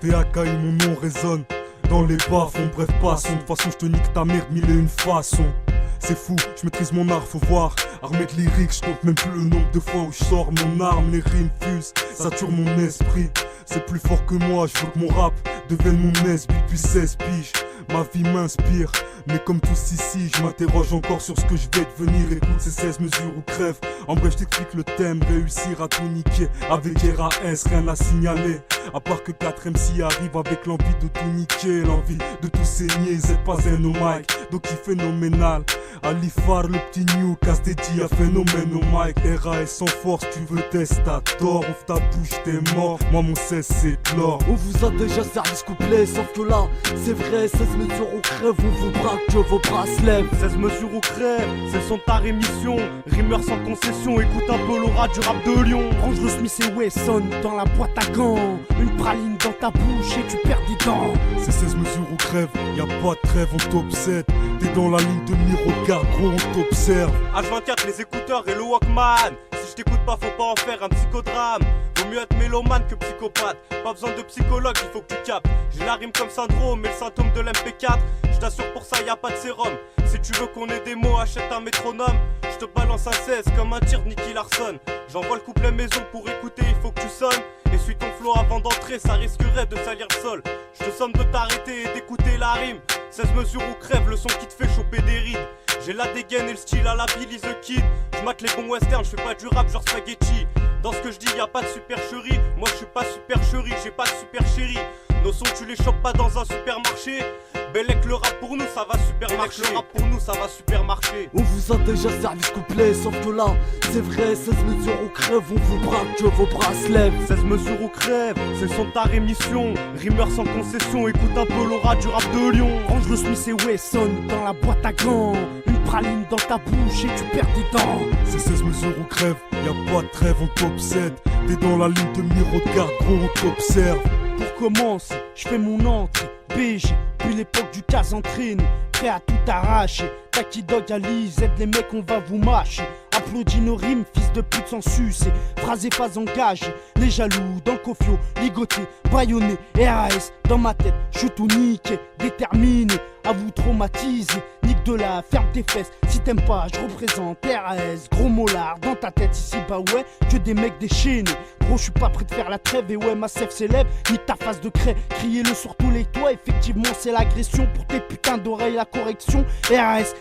TAKI, mon nom résonne dans les bas-fonds, bref passons. De toute façon je te nique ta merde mille et une façons. C'est fou, je maîtrise mon art, faut voir. Armé de lyrique, je compte même plus le nombre de fois où je sors mon arme. Les rimes fusent, saturent mon esprit. C'est plus fort que moi, je veux que mon rap devienne mon esbi depuis 16 piges. Ma vie m'inspire, mais comme tous ici, je m'interroge encore sur ce que je vais devenir. Écoute ces 16 mesures ou crève. En bref, je t'explique le thème, réussir à tout niquer. Avec RAS, rien à signaler. À part que 4 MC arrive avec l'envie de tout niquer, l'envie de tout saigner. Z pas un au mic, donc il phénoménal. Alifar, le petit new, casse des dia, phénomène au mic. RAS sans force, tu veux test, t'as tort. Ouvre ta bouche, t'es mort. Moi mon cesse c'est de l'or. On vous a déjà servi ce couplet, sauf que là, c'est vrai, 16 mesures au crève, on vous braque que vos bras se lèvent. 16 mesures au crève, c'est son ta rémission. Rimeur sans concession, écoute un peu l'aura du rap de Lyon. Range le Smith et Wesson dans la boîte à gants. Une praline dans ta bouche et tu perds des dents. C'est 16 mesures ou crève, y'a pas de trêve, on t'obsède. T'es dans la ligne de mire, regarde gros, on t'observe. H24, les écouteurs et le Walkman. Si je t'écoute pas, faut pas en faire un psychodrame. Vaut mieux être mélomane que psychopathe. Pas besoin de psychologue, il faut que tu captes. J'ai la rime comme syndrome et le symptôme de l'MP4. Je t'assure pour ça y a pas de sérum. Si tu veux qu'on ait des mots, achète un métronome. Je te balance un 16 comme un tir de Nicky Larson. J'envoie le couplet maison pour écouter, il faut que tu sonnes. Et suis ton flow avant d'entrer, ça risquerait de salir le sol. Je te somme de t'arrêter et d'écouter la rime. 16 mesures ou crève, le son qui te fait choper des rides. J'ai la dégaine et le style à la Billy the Kid. Je mate les bons westerns, je fais pas du rap genre spaghetti. Dans ce que je dis y'a pas de supercherie. Moi je suis pas supercherie, j'ai pas de super chérie. Nos sons tu les chopes pas dans un supermarché. Bellec le rap pour nous ça va super marcher. Le rap pour nous ça va super marcher. On vous a déjà servi ce couplet, sauf que là, c'est vrai, 16 mesures au crève, on vous braque que vos bras se lèvent. 16 mesures ou crève, c'est le son de ta rémission. Rimeur sans concession, écoute un peu l'aura du rap de Lyon. Range le Smith et Wesson dans la boîte à gants. Une praline dans ta bouche et tu perds des dents. C'est 16 mesures ou crève, y'a pas de trêve, on t'obsède. T'es dans la ligne de mire, regarde gros, on t'observe. Pour commencer, je fais mon entrée, BG, puis l'époque du Casentrine, prêt à tout arracher. Taki Dog Ali, aide les mecs, on va vous mâcher. Applaudis nos rimes, fils de pute sans sucer. Phrase et phase engagée, les jaloux dans le cofio, ligoté, baïonné, RAS dans ma tête, je suis tout niqué, déterminé à vous traumatiser. Nique de là, ferme tes fesses, si t'aimes pas, je représente RAS, gros mollard dans ta tête ici, bah ouais, que des mecs déchaînés. Gros, je suis pas prêt de faire la trêve et ouais, ma sève s'élève, nique ta face de craie, criez-le sur tous les toits, effectivement c'est l'agression, pour tes putains d'oreilles la correction. RAS,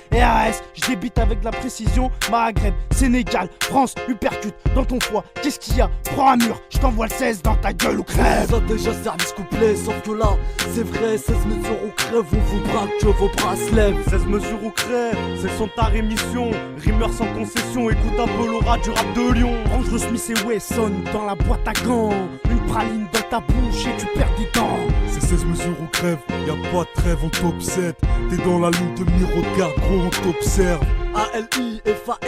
je débite avec de la précision, Maghreb, Sénégal, France, uppercut dans ton foie, qu'est-ce qu'il y a? Prends un mur, je t'envoie le 16 dans ta gueule ou crève. On vous a déjà servi ce couplet, sauf que là, c'est vrai, 16 mesures au crève, on vous braque que vos bras se lèvent. 16 mesures ou crève, c'est le son de ta rémission. Rimeur sans concession, écoute un peu l'aura du rap de Lyon. Range le Smith et Wesson dans la boîte à gants. Une praline dans ta bouche et tu perds des dents. C'est 16 mesures ou crève, y'a pas de trêve, on t'obsède. T'es dans la ligne de mire, regarde gros, on t'observe. ALIFAR,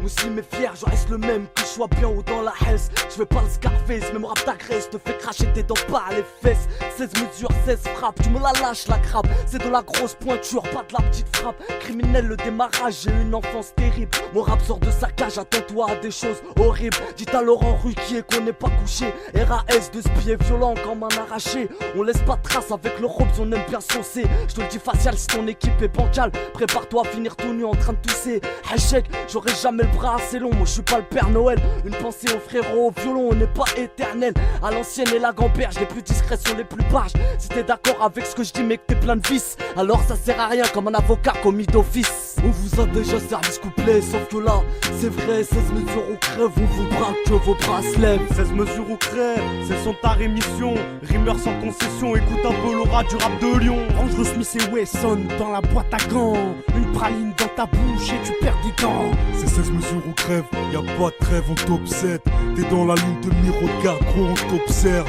Moussim est fier, je reste le même, que je sois bien ou dans la hesse. Je veux pas le Scarface, même rap t'agresse, te fais cracher tes dents par les fesses. 16 mesures, 16 frappes, tu me la lâches la crabe. C'est de la grosse pointure, pas de la petite frappe. Criminel le démarrage, j'ai une enfance terrible. Mon rap sort de sa cage, attends-toi à des choses horribles. Dites à Laurent Ruquier qu'on n'est pas couché. RAS de spier violent comme un arraché. On laisse pas de trace avec le Robs, on aime bien saucer. Je te le dis facial si ton équipe est bancale. Prépare-toi à finir tout nu en train de tousser. Hachek, j'aurai jamais le bras assez long, moi je suis pas le Père Noël. Une pensée aux frérots, au violon, on n'est pas éternel. À l'ancienne et la gamberge, les plus discrets sont les plus barges. Si t'es d'accord avec ce que je dis mais que t'es plein de vices, alors ça sert à rien comme un avocat commis d'office. On vous a déjà servi ce couplet, sauf que là, c'est vrai, 16 mesures au crève, on vous braque que vos bras se lèvent. 16 mesures ou crève, c'est le son de ta rémission. Rimeur sans concession, écoute un peu l'aura du rap de Lyon. Range le Smith et Wesson dans la boîte à gants. Une praline dans ta bouche et tu perds des dents. C'est 16 mesures ou crève, y'a pas de trêve, on t'obsède. T'es dans la ligne de mire, regarde gros, on t'observe.